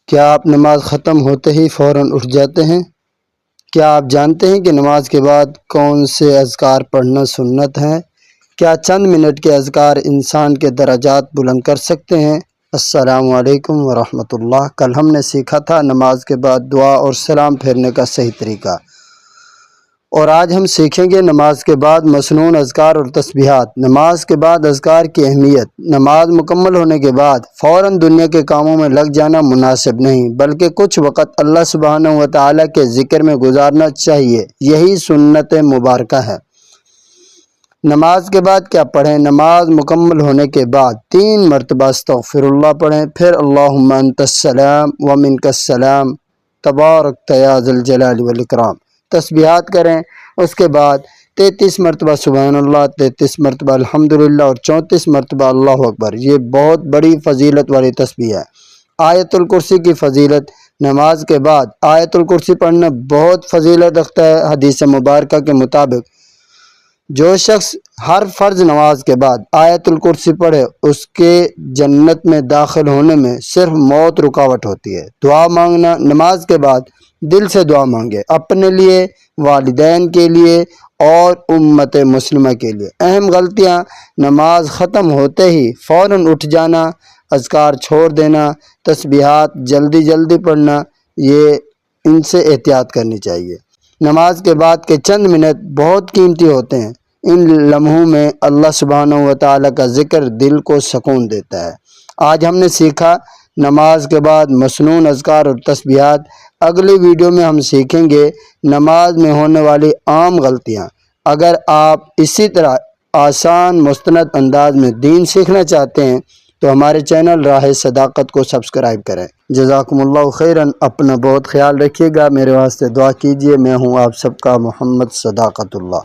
کیا آپ نماز ختم ہوتے ہی فوراً اٹھ جاتے ہیں؟ کیا آپ جانتے ہیں کہ نماز کے بعد کون سے اذکار پڑھنا سنت ہے؟ کیا چند منٹ کے اذکار انسان کے درجات بلند کر سکتے ہیں؟ السلام علیکم ورحمۃ اللہ۔ کل ہم نے سیکھا تھا نماز کے بعد دعا اور سلام پھیرنے کا صحیح طریقہ، اور آج ہم سیکھیں گے نماز کے بعد مسنون اذکار اور تسبیحات۔ نماز کے بعد اذکار کی اہمیت۔ نماز مکمل ہونے کے بعد فوراً دنیا کے کاموں میں لگ جانا مناسب نہیں، بلکہ کچھ وقت اللہ سبحانہ و تعالیٰ کے ذکر میں گزارنا چاہیے۔ یہی سنت مبارکہ ہے۔ نماز کے بعد کیا پڑھیں؟ نماز مکمل ہونے کے بعد 3 مرتبہ استغفر اللہ پڑھیں، پھر اللہم انت السلام ومنک السلام تبارکت یا ذی الجلال والاکرام تسبیحات کریں۔ اس کے بعد 33 مرتبہ سبحان اللہ، 33 مرتبہ الحمدللہ اور 34 مرتبہ اللہ اکبر۔ یہ بہت بڑی فضیلت والی تسبیح ہے۔ آیت الکرسی کی فضیلت۔ نماز کے بعد آیت الکرسی پڑھنا بہت فضیلت رکھتا ہے۔ حدیث مبارکہ کے مطابق جو شخص ہر فرض نماز کے بعد آیت الکرسی پڑھے، اس کے جنت میں داخل ہونے میں صرف موت رکاوٹ ہوتی ہے۔ دعا مانگنا۔ نماز کے بعد دل سے دعا مانگے، اپنے لیے، والدین کے لیے اور امت مسلمہ کے لیے۔ اہم غلطیاں: نماز ختم ہوتے ہی فوراً اٹھ جانا، اذکار چھوڑ دینا، تسبیحات جلدی پڑھنا، ان سے احتیاط کرنی چاہیے۔ نماز کے بعد کے چند منٹ بہت قیمتی ہوتے ہیں۔ ان لمحوں میں اللہ سبحانہ و تعالیٰ کا ذکر دل کو سکون دیتا ہے۔ آج ہم نے سیکھا نماز کے بعد مسنون اذکار اور تسبیحات۔ اگلی ویڈیو میں ہم سیکھیں گے نماز میں ہونے والی عام غلطیاں۔ اگر آپ اسی طرح آسان مستند انداز میں دین سیکھنا چاہتے ہیں تو ہمارے چینل راہ صداقت کو سبسکرائب کریں۔ جزاکم اللہ خیراً۔ اپنا بہت خیال رکھیے گا۔ میرے واسطے دعا کیجیے۔ میں ہوں آپ سب کا محمد صداقت اللہ۔